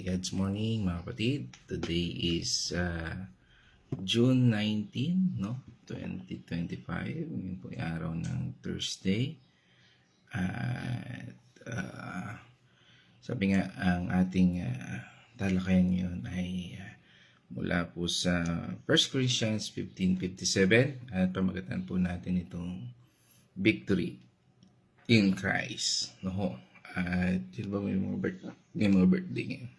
God's morning mga kapatid. Today is June 19, no? 2025. Ngayon po ay araw ng Thursday. At sabi nga, ang ating talakayan ngayon ay mula po sa 1 Corinthians 15:57 at pamagatan po natin itong victory in Christ. No? At yun ba may mga birthday ngayon?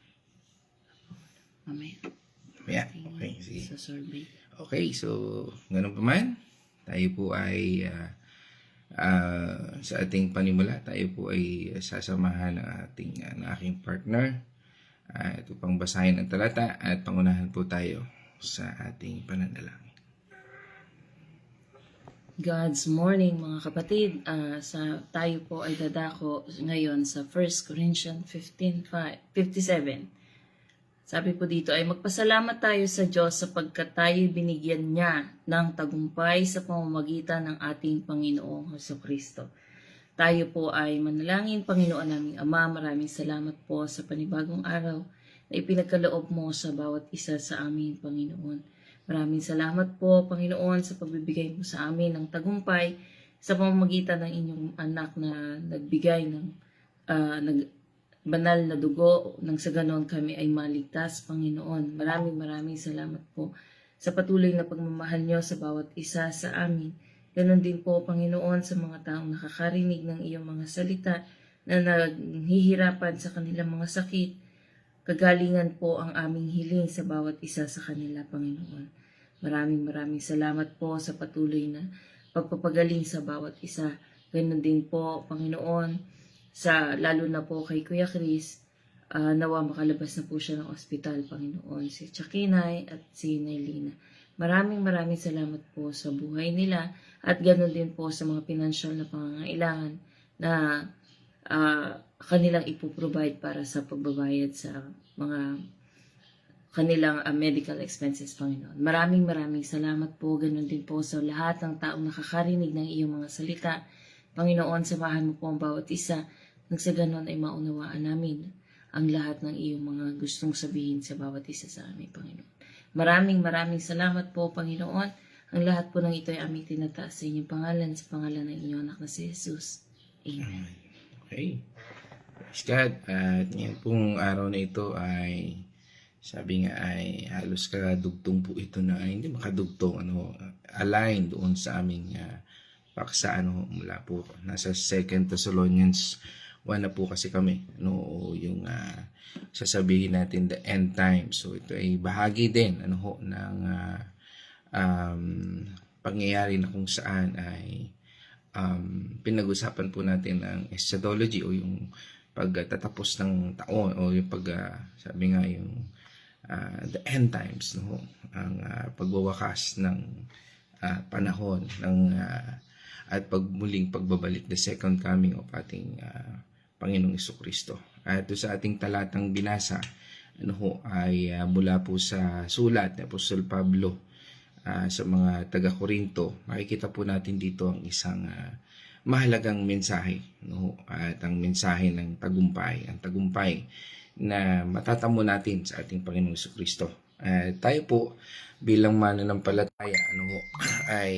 Mamaya. Okay, sige. Sa survey. Okay, so ganun pa man, tayo po ay sa ating panimula, tayo po ay sasamahan ng aking partner ito pang basahin ang talata at pangunahan po tayo sa ating pananalangin. God's morning mga kapatid. Tayo po ay dadako ngayon sa 1 Corinthians 15:57. Sabi po dito ay magpasalamat tayo sa Diyos sapagkat tayo binigyan niya ng tagumpay sa pamamagitan ng ating Panginoong Jesucristo. Tayo po ay manalangin, Panginoon naming Ama, maraming salamat po sa panibagong araw na ipinagkaloob mo sa bawat isa sa amin, Panginoon. Maraming salamat po, Panginoon, sa pagbibigay mo sa amin ng tagumpay sa pamamagitan ng inyong anak na nagbigay ng banal na dugo nang sa ganon kami ay maligtas, Panginoon. Maraming salamat po sa patuloy na pagmamahal niyo sa bawat isa sa amin. Ganon din po, Panginoon, sa mga taong nakakarinig ng iyong mga salita na naghihirapan sa kanilang mga sakit. Kagalingan po ang aming hiling sa bawat isa sa kanila, Panginoon. Maraming salamat po sa patuloy na pagpapagaling sa bawat isa. Ganon din po, Panginoon, lalo na po kay Kuya Chris, nawa makalabas na po siya ng ospital, Panginoon. Si Chakinay at si Nailina. Maraming salamat po sa buhay nila at ganon din po sa mga pinansyal na pangangailangan na kanilang ipoprovide para sa pagbabayad sa mga kanilang medical expenses, Panginoon. Maraming salamat po. Ganon din po sa lahat ng taong nakakarinig ng iyong mga salita. Panginoon, samahan mo po ang bawat isa nang sa ganon ay maunawaan namin ang lahat ng iyong mga gustong sabihin sa bawat isa sa amin, Panginoon. Maraming salamat po, Panginoon. Ang lahat po ng ito ay aming tinataas sa inyong pangalan, sa pangalan ng inyong anak na si Jesus. Amen. Okay. Praise God. At ngayon pong araw na ito ay sabi nga ay halos kadugtong po ito na ay hindi makadugtong align doon sa aming paksa mula po nasa 2 Thessalonians 1 na po kasi kami yung sasabihin natin the end time. So ito ay bahagi din ng pangyayari na kung saan ay pinag-usapan po natin ang eschatology o yung pagtatapos ng taon o yung sabi nga yung the end times, ang pagwawakas ng panahon ng at muling pagbabalik, the second coming of ating Panginoong Jesucristo. At sa ating talatang binasa ay mula po sa sulat ni Apostol Pablo sa mga taga-Korinto. Makikita po natin dito ang isang mahalagang mensahe, at ang mensahe ng tagumpay, ang tagumpay na matatamo natin sa ating Panginoong Jesucristo. Tayo po bilang mananampalataya ay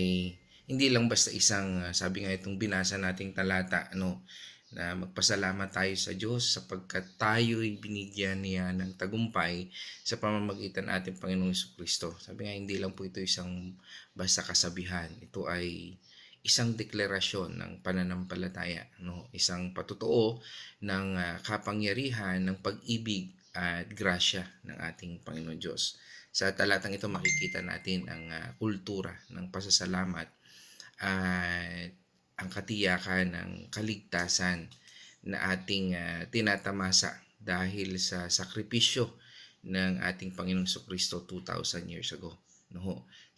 hindi lang basta isang sabi nga itong binasa nating talata na magpasalamat tayo sa Diyos sapagkat tayo'y binigyan niya ng tagumpay sa pamamagitan ng ating Panginoong Jesucristo. Sabi nga hindi lang po ito isang basta kasabihan. Ito ay isang deklarasyon ng pananampalataya, isang patotoo ng kapangyarihan ng pag-ibig at grasya ng ating Panginoon Diyos. Sa talatang ito makikita natin ang kultura ng pasasalamat at ang katiyakan ng kaligtasan na ating tinatamasa dahil sa sakripisyo ng ating Panginoong Jesucristo 2,000 years ago.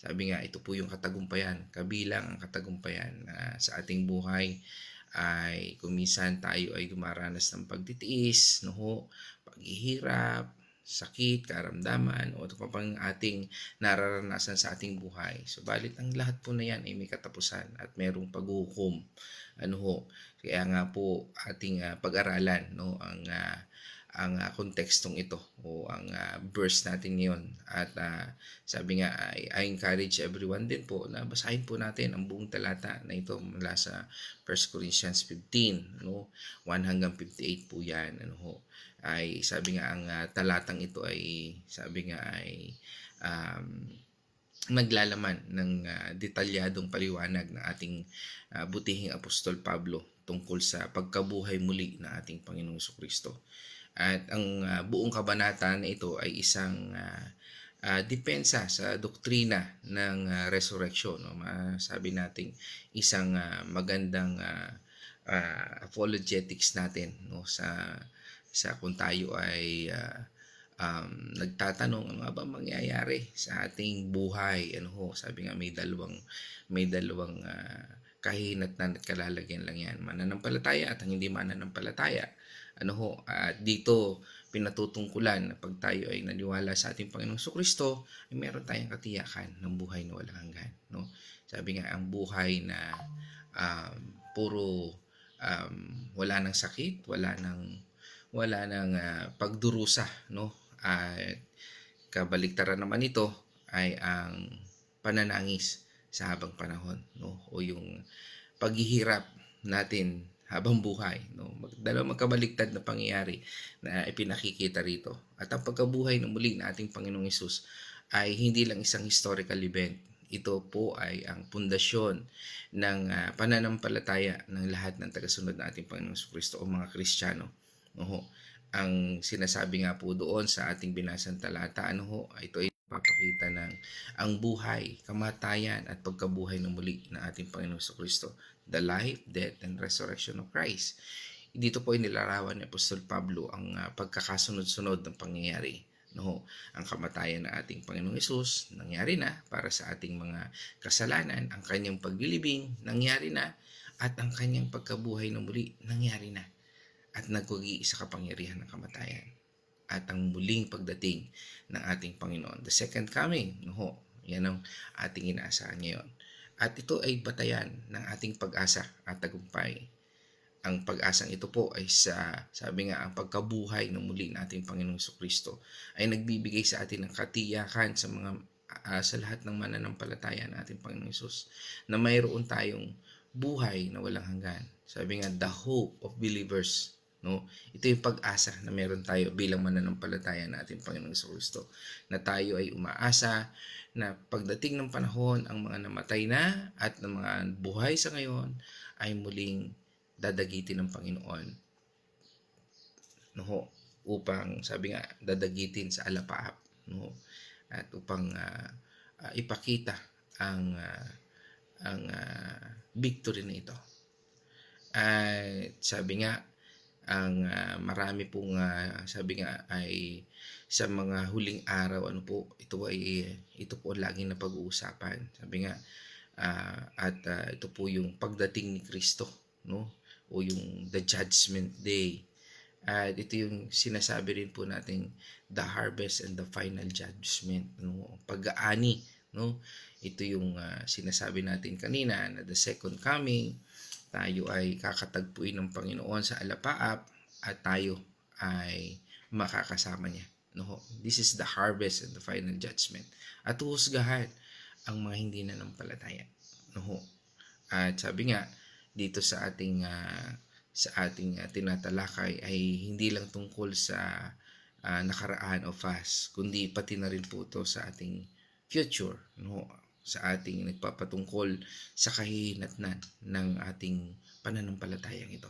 Sabi nga, ito po yung katagumpayan, kabilang ang katagumpayan sa ating buhay ay kuminsan tayo ay dumaranas ng pagtitiis, paghihirap, sakit, karamdaman, o ito pa pang ating nararanasan sa ating buhay. Subalit ang lahat po na yan ay may katapusan at merong paghuhukom. Kaya nga po ating pag-aralan ang kontekstong ito o ang verse natin ngayon. At sabi nga, I encourage everyone din po na basahin po natin ang buong talata na ito mula sa 1 Corinthians 15, no? 1 hanggang 58 po yan. Ay sabi nga ang talatang ito ay sabi nga ay naglalaman ng detalyadong paliwanag ng ating butihing Apostol Pablo tungkol sa pagkabuhay muli ng ating Panginoong Jesucristo. At ang buong kabanata na ito ay isang depensa sa doktrina ng resurrection. No? Masabi natin isang magandang apologetics natin, no? sa kung tayo ay nagtatanong ano nga ba mangyayari sa ating buhay. Sabi nga may dalawang kahinatnan at kalalagyan lang yan, mananampalataya at ang hindi mananampalataya. Dito pinatutungkulan na pag tayo ay naniwala sa ating Panginoong Jesucristo ay meron tayong katiyakan ng buhay na walang hanggan, no? Sabi nga ang buhay na puro wala nang sakit, wala nang pagdurusa, no? At kabaliktaran naman ito ay ang pananangis sa habang panahon, no? O yung paghihirap natin habang buhay, no? Dalawang magkabaliktad na pangyayari na ipinakikita rito. At ang pagkabuhay ng muli na ating Panginoong Hesus ay hindi lang isang historical event. Ito po ay ang pundasyon ng pananampalataya ng lahat ng tagasunod na ating Panginoong Jesucristo o mga Kristiyano. Ang sinasabi nga po doon sa ating binasang talata, ito ay papakita ng ang buhay, kamatayan at pagkabuhay ng muli ng ating Panginoong Jesucristo, the life, death, and resurrection of Christ. Dito po ay nilarawan ni Apostol Pablo ang pagkakasunod-sunod ng pangyayari. Ang kamatayan ng ating Panginoong Hesus nangyari na para sa ating mga kasalanan, ang kanyang paglilibing nangyari na, at ang kanyang pagkabuhay ng muli nangyari na, at nagwagi sa kapangyarihan ng kamatayan at ang muling pagdating ng ating Panginoon, the second coming. Yan ang ating inaasahan ngayon. At ito ay batayan ng ating pag-asa at tagumpay. Ang pag-asang ito po ay sabi nga, ang pagkabuhay ng muli ng ating Panginoong Jesucristo ay nagbibigay sa atin ng katiyakan sa lahat ng mananampalataya ng ating Panginoong Hesus na mayroon tayong buhay na walang hanggan. Sabi nga, the hope of believers. No? Ito yung pag-asa na meron tayo bilang mananampalataya ng ating Panginoong Jesucristo, na tayo ay umaasa na pagdating ng panahon, ang mga namatay na at ng mga buhay sa ngayon ay muling dadagitin ng Panginoon, no? Upang sabi nga, dadagitin sa alapaap, no? At upang ipakita ang victory na ito. At sabi nga, ang marami pong sabi nga ay sa mga huling araw, ito po laging na pag-uusapan. Sabi nga ito po yung pagdating ni Kristo, no? O yung the judgment day. At ito yung sinasabi rin po natin, the harvest and the final judgment, no? Pag-aani, no? Ito yung sinasabi natin kanina na the second coming, tayo ay kakatagpuin ng Panginoon sa alapaap at tayo ay makakasama niya. No? This is the harvest and the final judgment. At uhusgahan ang mga hindi nanampalataya. No? At sabi nga dito sa ating tinatalakay ay hindi lang tungkol sa nakaraan o past, kundi pati na rin po ito sa ating future, no? Sa ating nagpapatungkol sa kahihinatnan ng ating pananampalatayang ito,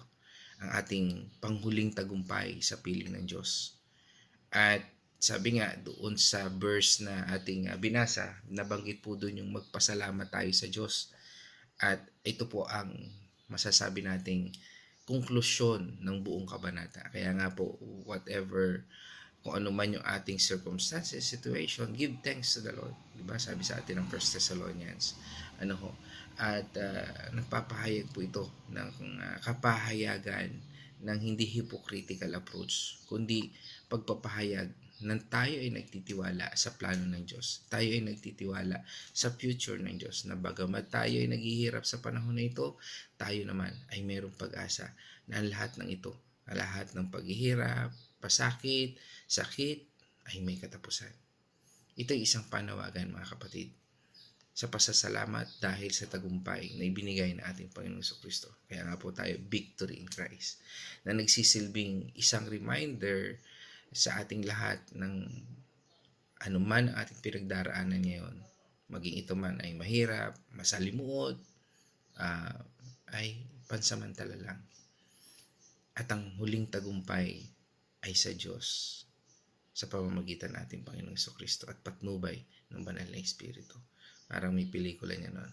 ang ating panghuling tagumpay sa piling ng Diyos. At sabi nga doon sa verse na ating binasa, nabanggit po doon yung magpasalamat tayo sa Diyos. At ito po ang masasabi nating konklusyon ng buong kabanata. Kaya nga po, whatever, kung ano man yung ating circumstances, situation, give thanks to the Lord. Diba? Sabi sa atin ng 1 Thessalonians. At nagpapahayag po ito ng kapahayagan ng hindi hypocritical approach, kundi pagpapahayag ng tayo ay nagtitiwala sa plano ng Diyos. Tayo ay nagtitiwala sa future ng Diyos, na bagamat tayo ay naghihirap sa panahon na ito, tayo naman ay mayroong pag-asa na ang lahat ng ito Lahat ng paghihirap, pasakit, sakit ay may katapusan. Ito ay isang panawagan, mga kapatid, sa pasasalamat dahil sa tagumpay na ibinigay ng ating Panginoong Kristo. Kaya nga po tayo, victory in Christ, na nagsisilbing isang reminder sa ating lahat ng anuman ang ating pinagdaraanan ngayon. Maging ito man ay mahirap, masalimuot, uh, ay pansamantala lang. At ang huling tagumpay ay sa Diyos sa pamamagitan natin Panginoong Kristo at patnubay ng banal na Espiritu. Parang may pelikula niya noon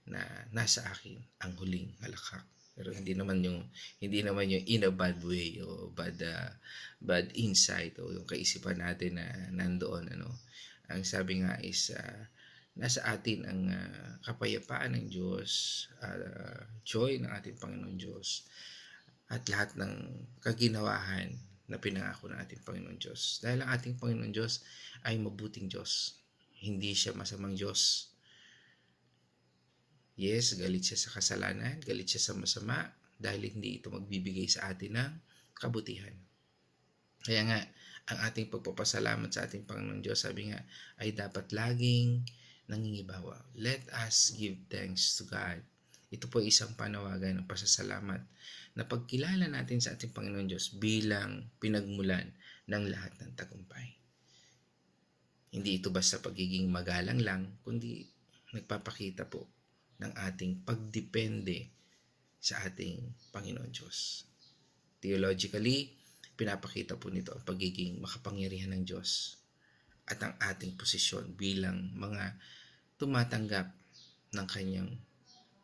na nasa akin ang huling halakhak. Pero hindi naman yung in a bad way o bad insight o yung kaisipan natin na nandoon Ang sabi nga is nasa atin ang kapayapaan ng Diyos, joy ng ating Panginoon Diyos at lahat ng kaginawahan na pinangako ng ating Panginoon Diyos. Dahil ang ating Panginoon Diyos ay mabuting Diyos. Hindi siya masamang Diyos. Yes, galit siya sa kasalanan, galit siya sa masama, dahil hindi ito magbibigay sa atin ng kabutihan. Kaya nga, ang ating pagpapasalamat sa ating Panginoon Diyos, sabi nga, ay dapat laging nangingibawa. Let us give thanks to God. Ito po ay isang panawagan ng pasasalamat na pagkilala natin sa ating Panginoon Diyos bilang pinagmulan ng lahat ng tagumpay. Hindi ito basta pagiging magalang lang, kundi nagpapakita po ng ating pagdepende sa ating Panginoon Diyos. Theologically, pinapakita po nito ang pagiging makapangyarihan ng Diyos at ang ating posisyon bilang mga tumatanggap ng kanyang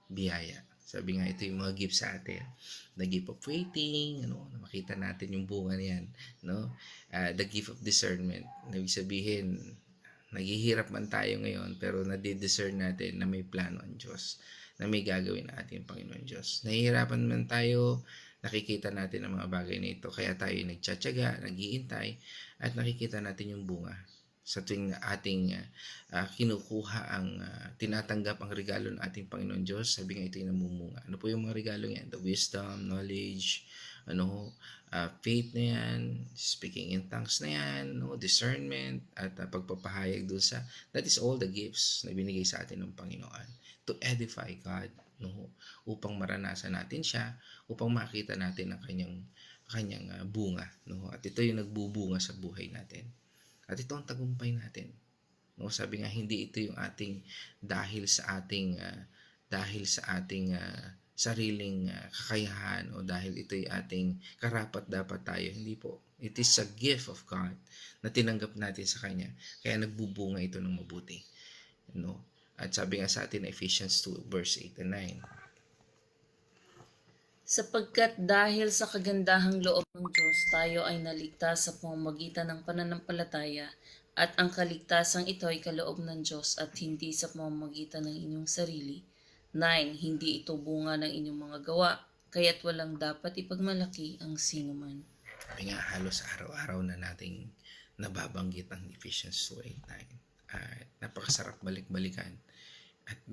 biyaya. Sabi nga, ito yung mga gift sa atin. The gift of waiting, makita natin yung bunga niyan. The gift of discernment. Ibig sabihin, naghihirap man tayo ngayon, pero nadidiscern natin na may plano ang Diyos, na may gagawin ang ating Panginoon Diyos. Nahihirapan man tayo, nakikita natin ang mga bagay na ito, kaya tayo nagtsatsaga, naghihintay, at nakikita natin yung bunga. Sa tuwing ating kinukuha tinatanggap ang regalo ng ating Panginoon Diyos, sabi nga ito yung namumunga. Ano po yung mga regalo yan? The wisdom, knowledge, faith na yan, speaking in tongues na yan, discernment, at pagpapahayag dun sa, that is all the gifts na binigay sa atin ng Panginoon to edify God, upang maranasan natin siya, upang makita natin ang kanyang bunga, at ito yung nagbubunga sa buhay natin. At ito ang tagumpay natin. Sabi nga, hindi ito yung ating dahil sa ating sariling kakayahan o dahil ito yung ating karapat-dapat tayo. Hindi po. It is a gift of God na tinanggap natin sa Kanya. Kaya nagbubunga ito ng mabuti. At sabi nga sa atin, Ephesians 2 verse 8 and 9. Sapagkat dahil sa kagandahang loob ng Diyos, tayo ay naligtas sa pamamagitan ng pananampalataya at ang kaligtasang ito ay kaloob ng Diyos at hindi sa pamamagitan ng inyong sarili. 9. Hindi ito bunga ng inyong mga gawa, kaya't walang dapat ipagmalaki ang sinuman. Sabi nga, halos araw-araw na nating nababanggit ang Ephesians 2:8-9. Napakasarap balik-balikan at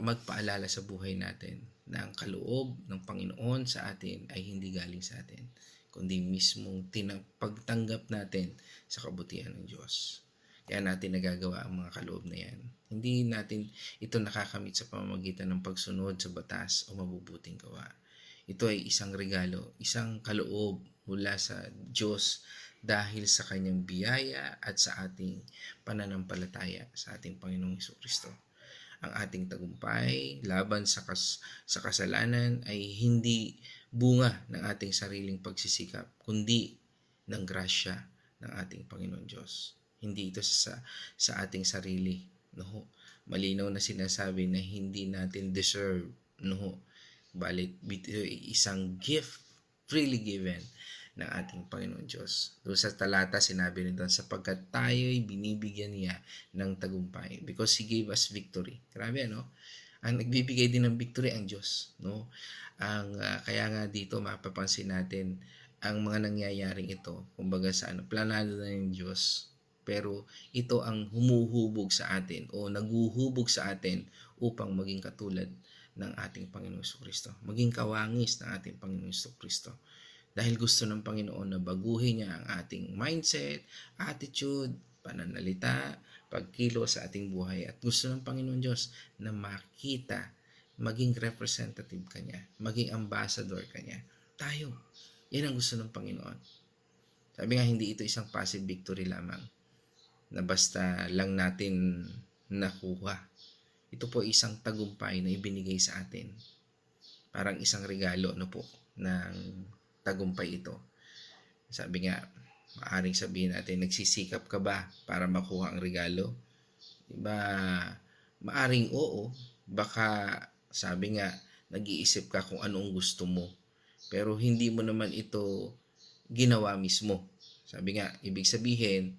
magpaalala sa buhay natin na ang kaloob ng Panginoon sa atin ay hindi galing sa atin, kundi mismong pagtanggap natin sa kabutihan ng Diyos. Kaya natin nagagawa ang mga kaloob na yan. Hindi natin ito nakakamit sa pamamagitan ng pagsunod sa batas o mabubuting gawa. Ito ay isang regalo, isang kaloob mula sa Diyos dahil sa kanyang biyaya at sa ating pananampalataya sa ating Panginoong Kristo. Ang ating tagumpay laban sa kasalanan ay hindi bunga ng ating sariling pagsisikap, kundi ng grasya ng ating Panginoon Diyos. Hindi ito sa ating sarili. Malinaw na sinasabi na hindi natin deserve. Balit ito ay isang gift freely given ng ating Panginoon Diyos. Doon sa talata sinabi nito, sapagkat tayo'y binibigyan niya ng tagumpay because He gave us victory. Grabe, Ang nagbibigay din ng victory ang Diyos, kaya nga dito mapapansin natin ang mga nangyayaring ito, kumbaga sa planado na ng Diyos, pero ito ang humuhubog sa atin o naghuhubog sa atin upang maging katulad ng ating Panginoong Kristo, maging kawangis ng ating Panginoong Kristo. Dahil gusto ng Panginoon na baguhin niya ang ating mindset, attitude, pananalita, pagkilos sa ating buhay. At gusto ng Panginoon Diyos na makita, maging representative ka niya, maging ambassador ka niya. Tayo, yan ang gusto ng Panginoon. Sabi nga, hindi ito isang passive victory lamang na basta lang natin nakuha. Ito po isang tagumpay na ibinigay sa atin. Parang isang regalo po ng tagumpay ito. Sabi nga, maaring sabihin natin, nagsisikap ka ba para makuha ang regalo? Diba, maaring oo. Baka, sabi nga, nag-iisip ka kung anong gusto mo. Pero hindi mo naman ito ginawa mismo. Sabi nga, ibig sabihin,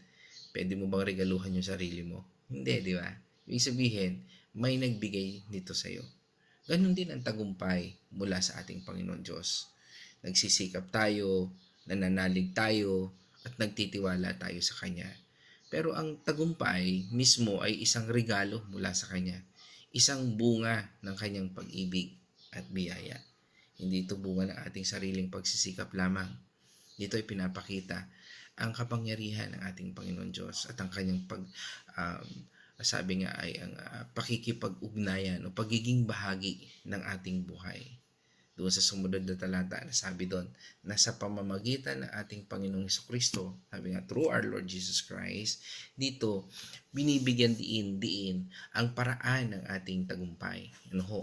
pwede mo bang regaluhan yung sarili mo? Hindi, di ba? Ibig sabihin, may nagbigay nito sa'yo. Ganon din ang tagumpay mula sa ating Panginoon Diyos. Nagsisikap tayo, nananalig tayo, at nagtitiwala tayo sa Kanya. Pero ang tagumpay mismo ay isang regalo mula sa Kanya. Isang bunga ng Kanyang pag-ibig at biyaya. Hindi ito bunga ng ating sariling pagsisikap lamang. Dito ay pinapakita ang kapangyarihan ng ating Panginoon Diyos at ang Kanyang sabi nga ay ang pakikipag-ugnayan o pagiging bahagi ng ating buhay. Doon sa sumunod na talata, nasabi doon na sa pamamagitan ng ating Panginoong Jesucristo, sabi nga, through our Lord Jesus Christ, dito, binibigyan diin ang paraan ng ating tagumpay. Ano ho?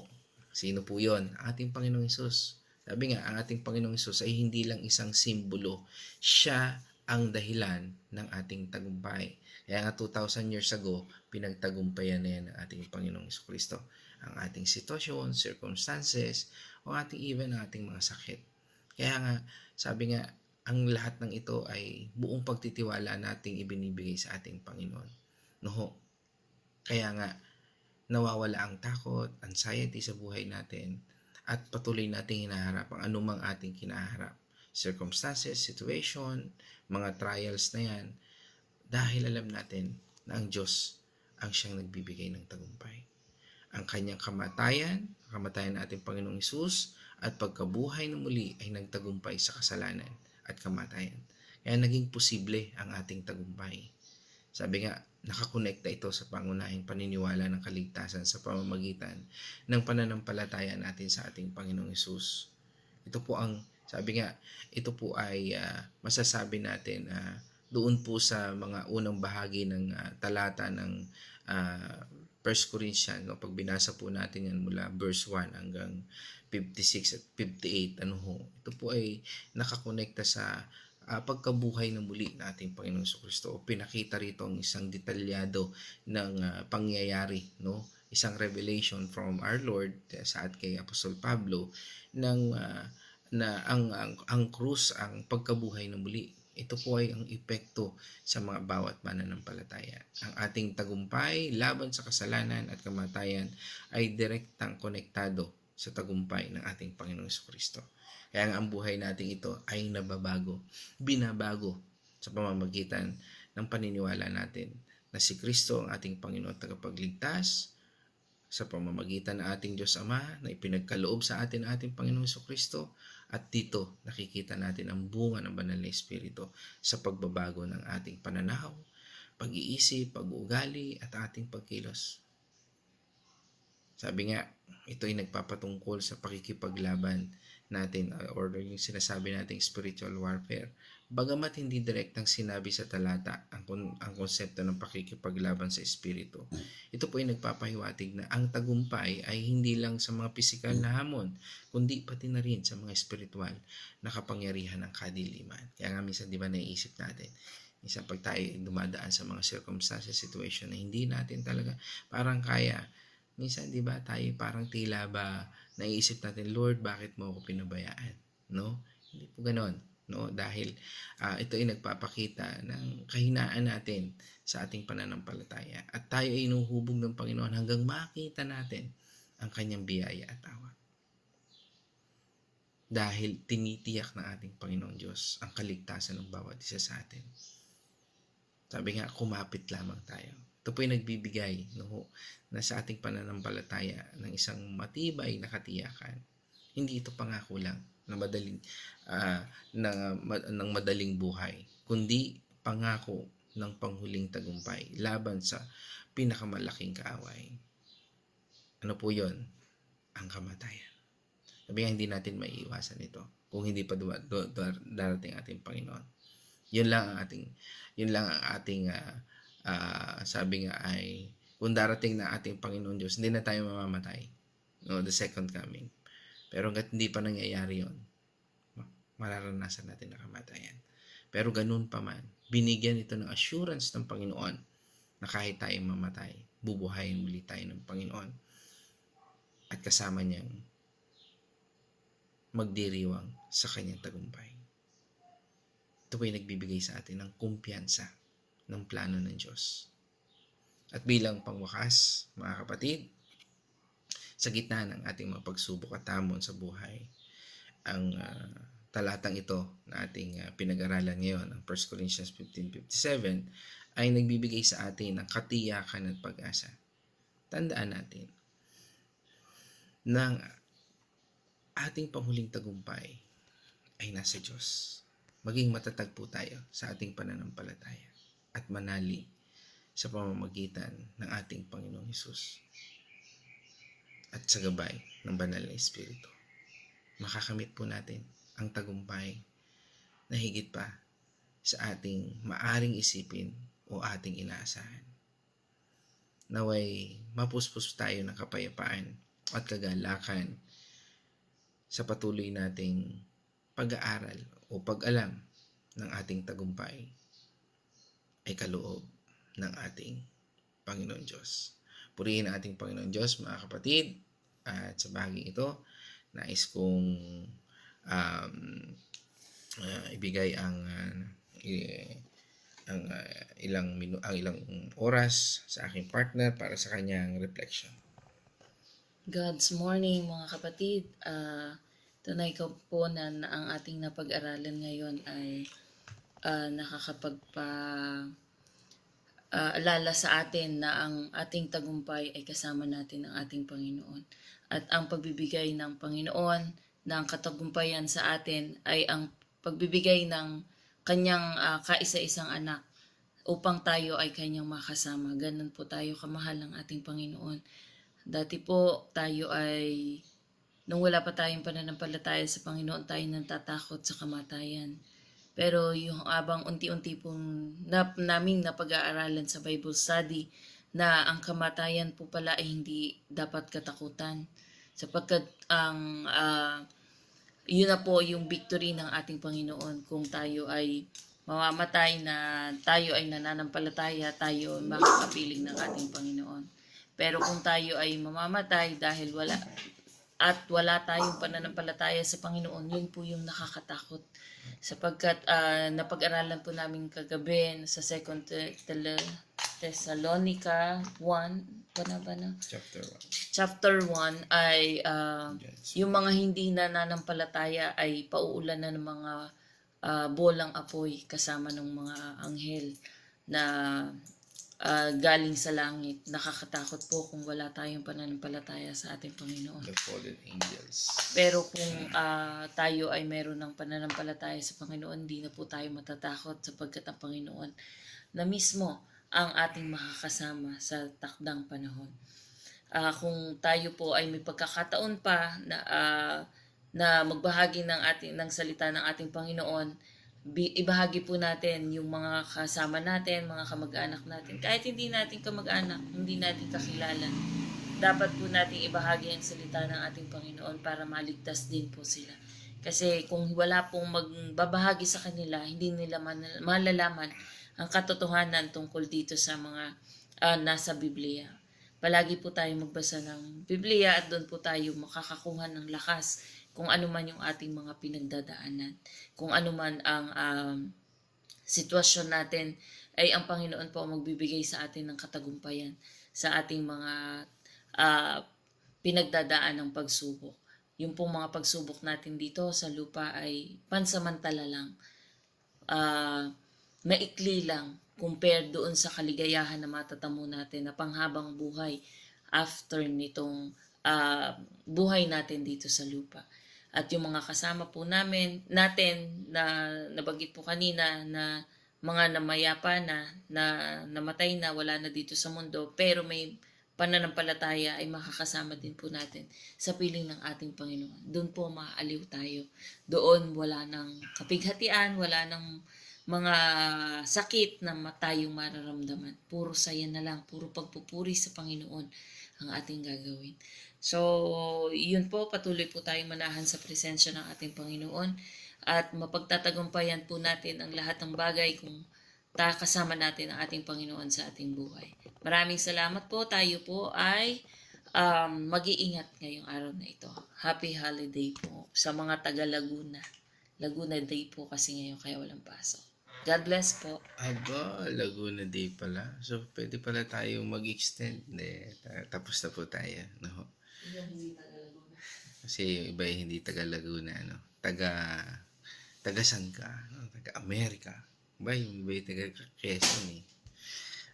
Sino po yun? Ating Panginoong Hesus. Sabi nga, ang ating Panginoong Hesus ay hindi lang isang simbolo. Siya ang dahilan ng ating tagumpay. Kaya nga 2,000 years ago, pinagtagumpayan na yan ng ating Panginoong Jesucristo. Ang ating sitwasyon, circumstances, o even ang ating mga sakit. Kaya nga, sabi nga, ang lahat ng ito ay buong pagtitiwala nating ibinibigay sa ating Panginoon. No? Kaya nga, nawawala ang takot, anxiety sa buhay natin, at patuloy nating hinaharap ang anumang ating kinaharap. Circumstances, situation, mga trials na yan, dahil alam natin na ang Diyos ang siyang nagbibigay ng tagumpay. Ang kanyang kamatayan ng ating Panginoong Hesus at pagkabuhay na muli ay nagtagumpay sa kasalanan at kamatayan. Kaya naging posible ang ating tagumpay. Sabi nga, nakakonekta ito sa pangunahing paniniwala ng kaligtasan sa pamamagitan ng pananampalataya natin sa ating Panginoong Hesus. Ito po ang, sabi nga, ito po ay masasabi natin doon po sa mga unang bahagi ng talata ng 1 Corinthians, no? Pag binasa po natin yan mula verse 1 hanggang 56 at 58, ito po ay nakakonekta sa pagkabuhay na muli ng ating Panginoong Jesucristo. Pinakita rito ang isang detalyado ng pangyayari, no? Isang revelation from our Lord sa kay Apostol Pablo ng na ang krus, ang pagkabuhay na muli. Ito po ay ang epekto sa mga bawat mananampalataya. Ang ating tagumpay laban sa kasalanan at kamatayan ay direktang konektado sa tagumpay ng ating Panginoong Jesucristo. Kaya ang buhay natin ito ay nababago, binabago sa pamamagitan ng paniniwala natin na si Kristo ang ating Panginoon at tagapagligtas, sa pamamagitan ng ating Diyos Ama na ipinagkaloob sa atin ang ating Panginoong Jesucristo, at dito nakikita natin ang bunga ng Banal na Espiritu sa pagbabago ng ating pananaw, pag-iisip, pag-uugali at ating pagkilos. Sabi nga, ito ay nagpapatungkol sa pakikipaglaban natin or yung sinasabi nating spiritual warfare. Bagamat hindi direktang sinabi sa talata ang konsepto ng pakikipaglaban sa espiritu, ito po ay nagpapahiwatig na ang tagumpay ay hindi lang sa mga pisikal na hamon, kundi pati na rin sa mga espiritual na kapangyarihan ng kadiliman. Kaya nga minsan, di ba, naiisip natin, minsan pag tayo dumadaan sa mga circumstances, situation na hindi natin talaga parang kaya, minsan, di ba, tayo parang tila ba naiisip natin, Lord, bakit mo ako pinabayaan? No? Hindi po ganon. No, dahil ito ay nagpapakita ng kahinaan natin sa ating pananampalataya at tayo ay inuhubog ng Panginoon hanggang makita natin ang kanyang biyaya at awa. Dahil tinitiyak ng ating Panginoon Diyos ang kaligtasan ng bawat isa sa atin. Sabi nga, kumapit lamang tayo. Ito po ay nagbibigay na sa ating pananampalataya ng isang matibay na katiyakan. Hindi ito pangako lang, na madaling ng madaling buhay, kundi pangako ng panghuling tagumpay laban sa pinakamalaking kaaway. Ano po 'yon? Ang kamatayan. Sabi nga, hindi natin maiiwasan ito kung hindi pa darating ating Panginoon. Yun lang ang ating sabi nga ay, kung darating na ating Panginoon Diyos, hindi na tayo mamamatay. No, the second coming. Pero hanggat hindi pa nangyayari yun, mararanasan natin ang kamatayan. Pero ganun pa man, binigyan ito ng assurance ng Panginoon na kahit tayong mamatay, bubuhayin muli tayo ng Panginoon. At kasama niyang magdiriwang sa kanyang tagumpay. Ito po ay nagbibigay sa atin ng kumpiyansa ng plano ng Diyos. At bilang pangwakas, mga kapatid, sa gitna ng ating mga pagsubok at hamon sa buhay, ang talatang ito na ating pinag-aralan ngayon, ang 1 Corinthians 15:57, ay nagbibigay sa atin ng katiyakan at pag-asa. Tandaan natin na ating panghuling tagumpay ay nasa Diyos. Maging matatag po tayo sa ating pananampalataya at manali sa pamamagitan ng ating Panginoong Hesus at sa gabay ng Banal na Espiritu. Makakamit po natin ang tagumpay na higit pa sa ating maaring isipin o ating inaasahan. Naway mapuspos tayo ng kapayapaan at kagalakan sa patuloy nating pag-aaral o pag-alam ng ating tagumpay ay kaloob ng ating Panginoon Diyos. Purihin ang ating Panginoon Diyos, mga kapatid, at sa bahaging ito, nais kong ibigay ang ilang oras sa aking partner para sa kanyang reflection. God's morning, mga kapatid. Tunay ko po na ang ating napag-aralan ngayon ay alala sa atin na ang ating tagumpay ay kasama natin ang ating Panginoon. At ang pagbibigay ng Panginoon ng katagumpayan sa atin ay ang pagbibigay ng kanyang kaisa-isang anak upang tayo ay kanyang makasama. Ganun po tayo kamahal ng ating Panginoon. Dati po tayo ay, nung wala pa tayong pananampalataya sa Panginoon, tayo natatakot sa kamatayan. Pero yung abang unti-unti pong naming napag-aaralan sa Bible study na ang kamatayan po pala ay hindi dapat katakutan. Sapagkat yun na po yung victory ng ating Panginoon. Kung tayo ay mamamatay na tayo ay nananampalataya, tayo ay makakapiling ng ating Panginoon. Pero kung tayo ay mamamatay dahil wala tayong pananampalataya sa Panginoon, yun po yung nakakatakot. Sapagkat napag-aralan po namin kagabi sa 2 Thessalonica 1, Chapter 1 ay yung mga hindi nananampalataya ay pauulan na ng mga bolang apoy kasama ng mga anghel na galing sa langit. Nakakatakot po kung wala tayong pananampalataya sa ating Panginoon. The fallen angels. Pero kung tayo ay meron ng pananampalataya sa Panginoon, hindi na po tayo matatakot sapagkat ang Panginoon na mismo ang ating makakasama sa takdang panahon. Kung tayo po ay may pagkakataon pa na magbahagi ng salita ng ating Panginoon, ibahagi po natin yung mga kasama natin, mga kamag-anak natin. Kahit hindi natin kamag-anak, hindi natin kakilala, dapat po natin ibahagi ang salita ng ating Panginoon para maligtas din po sila. Kasi kung wala pong magbabahagi sa kanila, hindi nila malalaman ang katotohanan tungkol dito sa mga nasa Biblia. Palagi po tayo magbasa ng Biblia at doon po tayo makakakuha ng lakas kung ano man yung ating mga pinagdadaanan. Kung ano man ang sitwasyon natin, ay ang Panginoon po magbibigay sa atin ng katagumpayan sa ating mga pinagdadaan ng pagsubok. Yung pong mga pagsubok natin dito sa lupa ay pansamantala lang. Maikli lang compared doon sa kaligayahan na matatamo natin na panghabang buhay after nitong buhay natin dito sa lupa. At yung mga kasama po natin na nabanggit po kanina na mga namayapa na namatay na, wala na dito sa mundo, pero may pananampalataya ay makakasama din po natin sa piling ng ating Panginoon. Doon po maaaliw tayo. Doon wala ng kapighatian, wala ng mga sakit na tayong mararamdaman. Puro saya na lang, puro pagpupuri sa Panginoon ang ating gagawin. So, yun po, patuloy po tayong manahan sa presensya ng ating Panginoon at mapagtatagumpayan po natin ang lahat ng bagay kung kasama natin ang ating Panginoon sa ating buhay. Maraming salamat po. Tayo po ay mag-iingat ngayong araw na ito. Happy holiday po sa mga taga Laguna. Laguna Day po kasi ngayon kaya walang pasok. God bless po. Aba, Laguna Day pala. So, pwede pala tayo mag-extend. Tapos na po tayo. No? Hindi taga Laguna. Kasi yung iba ay hindi taga Laguna. No? Taga saan ka? No? Taga Amerika. Yung iba ay taga Quezon eh.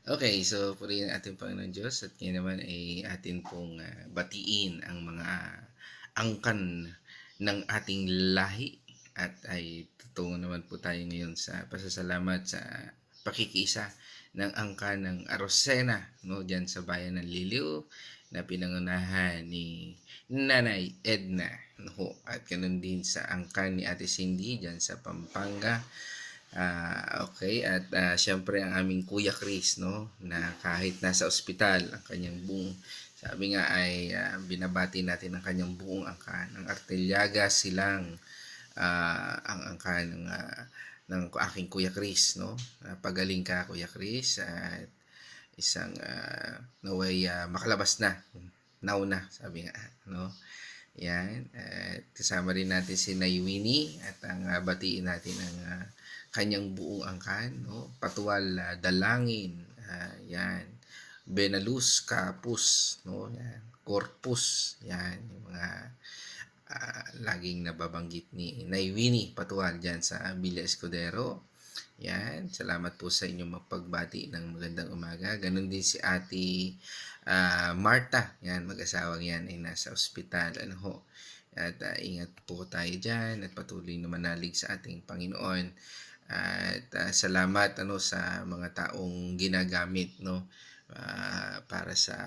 Okay, so purihin ating Panginoon Diyos at ngayon naman ay atin pong batiin ang mga angkan ng ating lahi at ay tutungo naman po tayo ngayon sa pasasalamat sa pakikiisa ng angkan ng Arosena, no, diyan sa bayan ng Liliw na pinangunahan ni Nanay Edna, no, at ganun din sa angkan ni Ate Cindy diyan sa Pampanga. Okay, at syempre ang aming Kuya Chris, no, na kahit nasa ospital ang kanyang buong, sabi nga ay binabati natin ang kanyang buong angkan ng Arteliaga silang ang angkan ng aking Kuya Chris, no. Pagaling ka, Kuya Chris, at isang naway makalabas na, nauna, sabi nga, no. Yan, at kasama rin natin si Naywini at ang batiin natin ang kanyang buong angkan, no? Patual Dalangin, yan, Benaluz Kapus, no? Yan, Corpus, yan, yung mga laging nababanggit ni Naywini Patual dyan sa Villa Escudero. Yan, salamat po sa inyong mapagbati ng magandang umaga. Ganon din si Ate Marta, yan, mag-asawang yan ay nasa ospital, ano ho. At ingat po tayo dyan at patuloy na manalig sa ating Panginoon. At salamat sa mga taong ginagamit, no, para sa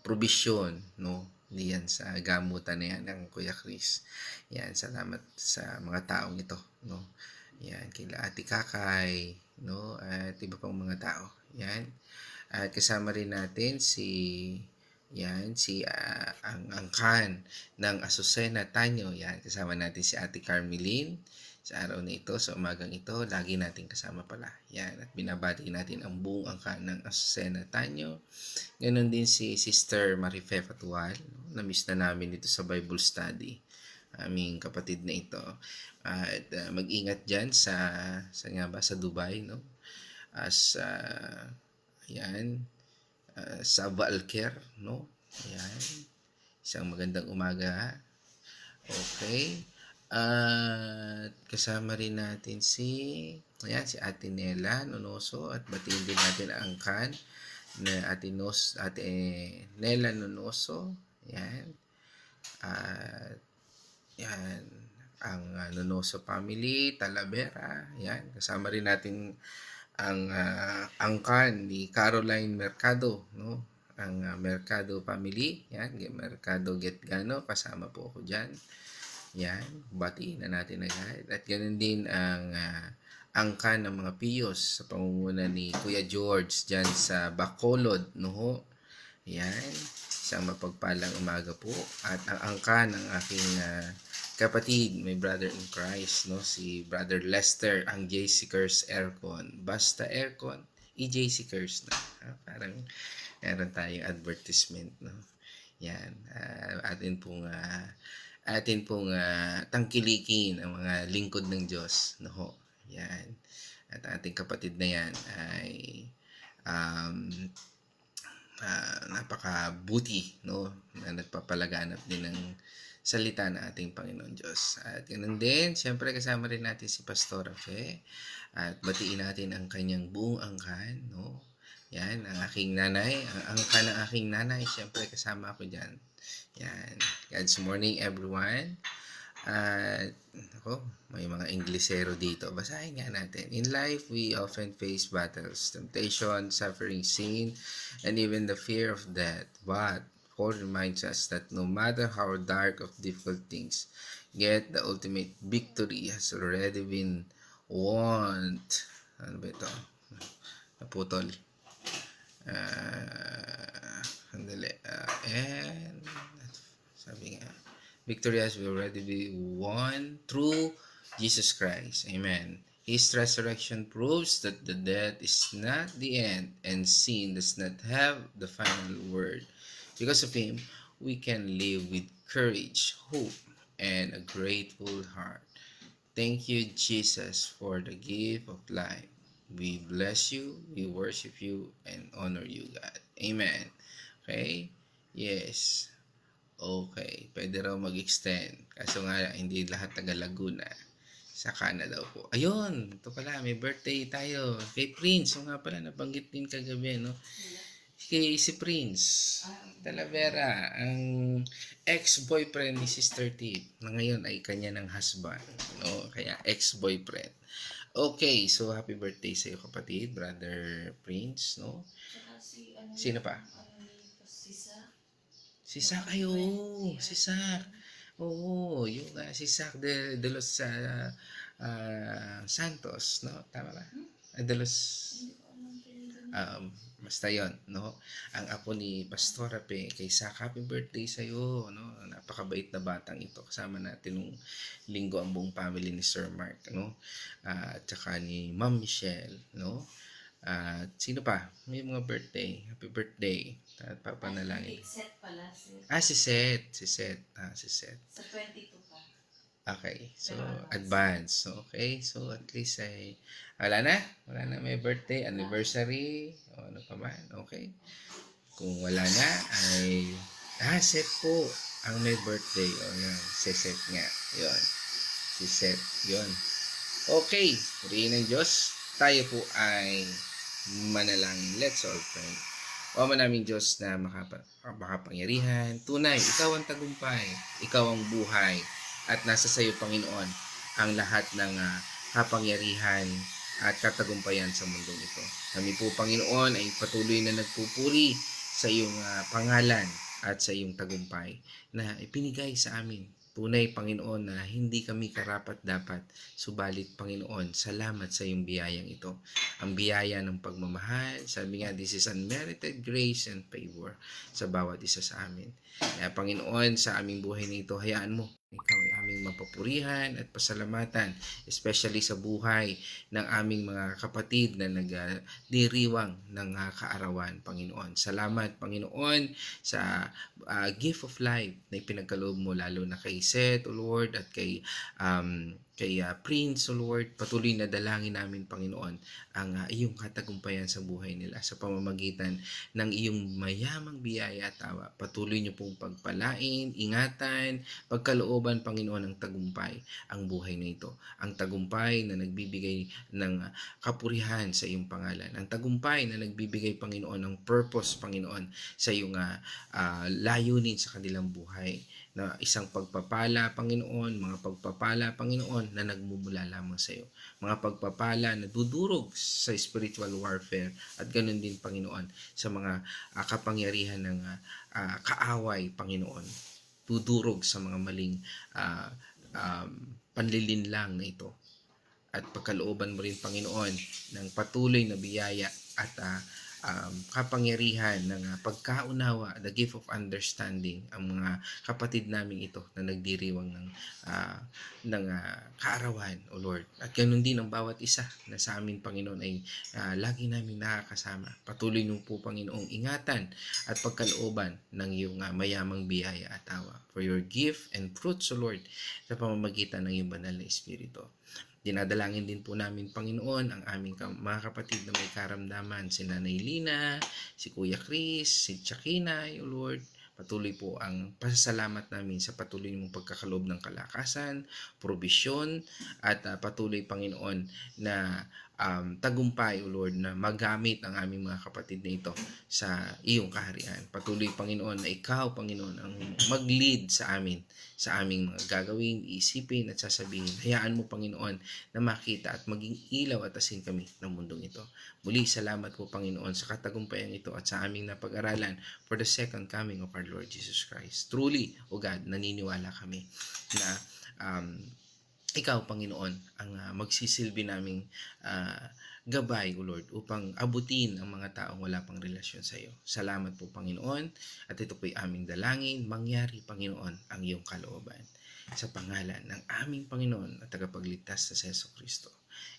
provision, no, diyan sa gamutan na yan ng Kuya Chris. Yan, salamat sa mga taong ito, no. Yan, kila Ate Kakay, no, at iba pang mga tao. Yan. At kasama rin natin si ang angkan ng Azucena Tanyo. Yan, kasama natin si Ate Carmeline sa araw na ito, sa umagang ito. Lagi natin kasama pala. Yan, at binabati natin ang buong angkan ng Azucena Tanyo. Ganon din si Sister Marife Fatual. Na-miss na namin dito sa Bible study. Aming kapatid na ito. At mag-ingat dyan sa Dubai, no? As sa Valker, no? Ayan. Isang magandang umaga. Okay. At kasama rin natin si Ate Nela Nonoso at batiin din natin ang angkan na Ate Nela Nonoso. Ayan. At yan, ang Nonoso family, Talavera. Yan, kasama rin natin ang angkan ni Caroline Mercado, no? Ang Mercado family, yan, Mercado Getgano, kasama po ako diyan. Yan, batiin na natin agad. At ganoon din ang angkan ng mga Piyos sa pangunguna ni Kuya George diyan sa Bacolod, no? Yan, isang mapagpalang umaga po. At ang angkan ng aking kapatid, my brother in Christ, no, si Brother Lester, ang JC Curse Aircon. Basta aircon, i-JC Curse na. Parang meron tayong advertisement, no. Yan, atin pong tangkilikin ang mga lingkod ng Diyos, no. Yan. At ating kapatid na yan ay napakabuti, no, na nagpapalaganap din ng salita ng ating Panginoon Diyos. At ganun din, siyempre kasama rin natin si Pastora Fe at batiin natin ang kanyang buong angkan, no, Yan, ang aking nanay, ang angka ng aking nanay, syempre kasama ako dyan. Yan. God's morning, everyone. At, ako, may mga Inglesero dito. Basahin nga natin. In life, we often face battles, temptation, suffering, sin, and even the fear of death. But Paul reminds us that no matter how dark of difficult things get, the ultimate victory has already been won. Ano ba ito? Naputol. Sandali. And sabi nga, victory has already been won through Jesus Christ. Amen. His resurrection proves that the death is not the end and sin does not have the final word. Because of Him, we can live with courage, hope, and a grateful heart. Thank you, Jesus, for the gift of life. We bless you, we worship you, and honor you, God. Amen. Okay? Yes. Okay. Pwede raw mag-extend. Kaso nga, hindi lahat taga Laguna. Saka na daw po. Ayun! Ito pala, may birthday tayo. Kay Prince. O nga pala, nabanggit din kagabi, no? Si Prince Talavera, ang ex-boyfriend ni Sister Tip, na ngayon ay kanya ng husband. No? Kaya ex-boyfriend. Okay, so happy birthday sa iyo, kapatid, Brother Prince, no? Sino pa? Si Sak, ayo, si Sak. Oo, yung si Sak de los Santos, no? Tama ba? De los basta yon, no? Ang apo ni Pastora Pe, kay Sak, happy birthday sa iyo, no? Napakabait na batang ito. Kasama natin nung linggo ang buong family ni Sir Mark, no? At saka ni Ma'am Michelle, no? At sino pa? May mga birthday. Happy birthday. At papanalangin. Set pala. Si Seth. Si Seth. Si Seth. Sa 22 pa. Okay. So, advance. Okay. So, at least ay wala na. Wala na. May birthday, anniversary, o ano pa man. Okay. Kung wala na, ay Seth po ang may birthday. O yun. Si Seth nga. Yun. Si Seth. Yun. Okay. Purihin ng Diyos. Tayo po ay manalangin. Let's all pray. O Ama naming Diyos na makapangyarihan, tunay, Ikaw ang tagumpay, Ikaw ang buhay, at nasa sa iyo, Panginoon, ang lahat ng kapangyarihan at katagumpayan sa mundong ito. Kami po, Panginoon, ay patuloy na nagpupuri sa iyong pangalan at sa iyong tagumpay na ipinigay sa amin. Tunay, Panginoon, na hindi kami karapat-dapat. Subalit, Panginoon, salamat sa iyong biyayang ito. Ang biyaya ng pagmamahal, sabi nga, this is unmerited grace and favor sa bawat isa sa amin. Kaya, Panginoon, sa aming buhay nito, hayaan mo, Ikaw ay aming mapapurihan at pasalamatan, especially sa buhay ng aming mga kapatid na nagdiriwang ng kaarawan, Panginoon. Salamat, Panginoon, sa gift of life na ipinagkaloob mo, lalo na kay Seth, O Lord, at kay Prince, O Lord. Patuloy na dalangin namin, Panginoon, ang iyong katagumpayan sa buhay nila sa pamamagitan ng iyong mayamang biyaya at awa. Patuloy niyo pong pagpalain, ingatan, pagkalooban, Panginoon, ng tagumpay ang buhay na ito. Ang tagumpay na nagbibigay ng kapurihan sa iyong pangalan. Ang tagumpay na nagbibigay, Panginoon, ng purpose, Panginoon, sa iyong layunin sa kanilang buhay. Na isang pagpapala, Panginoon, mga pagpapala, Panginoon, na nagmumula lamang sa iyo. Mga pagpapala na dudurog sa spiritual warfare at ganun din, Panginoon, sa mga kapangyarihan ng kaaway, Panginoon. Dudurog sa mga maling panlilinlang na ito. At pagkalooban mo rin, Panginoon, ng patuloy na biyaya at kapangyarihan ng pagkaunawa, the gift of understanding, ang mga kapatid namin ito na nagdiriwang ng kaarawan, O Lord. At ganun din ang bawat isa na sa amin, Panginoon, ay lagi namin nakakasama. Patuloy nung po, Panginoong, ingatan at pagkalooban ng iyong mayamang biyaya at awa. For your gift and fruits, O Lord, sa pamamagitan ng iyong banal na Espiritu. Dinadalangin din po namin, Panginoon, ang aming mga kapatid na may karamdaman, si Nanay Lina, si Kuya Chris, si Chakinay, O Lord. Patuloy po ang pasasalamat namin sa patuloy mong pagkakaloob ng kalakasan, probisyon, at patuloy, Panginoon, na tagumpay, O Lord, na magamit ang aming mga kapatid na ito sa iyong kaharian. Patuloy, Panginoon, na ikaw, Panginoon, ang mag-lead sa amin, sa aming mga gagawin, isipin at sasabihin. Hayaan mo, Panginoon, na makita at maging ilaw at asin kami ng mundong ito. Muli, salamat po, Panginoon, sa katagumpayan ito at sa aming napag-aralan for the second coming of our Lord Jesus Christ. Truly, O God, naniniwala kami na ikaw, Panginoon, ang magsisilbi naming gabay, O Lord, upang abutin ang mga taong wala pang relasyon sa iyo. Salamat po, Panginoon, at ito po'y aming dalangin, mangyari, Panginoon, ang iyong kalooban. Sa pangalan ng aming Panginoon at tagapagligtas sa Yesu Kristo.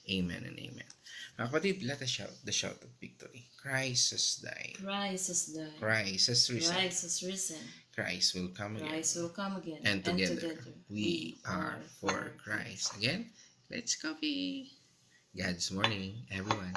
Amen and amen. Mga kapatid, let us shout the shout of victory. Christ has died. Christ has died. Christ has risen. Christ has risen. Christ will come again. Christ will come again. And together, we are for Christ. Again, let's copy. God's morning, everyone.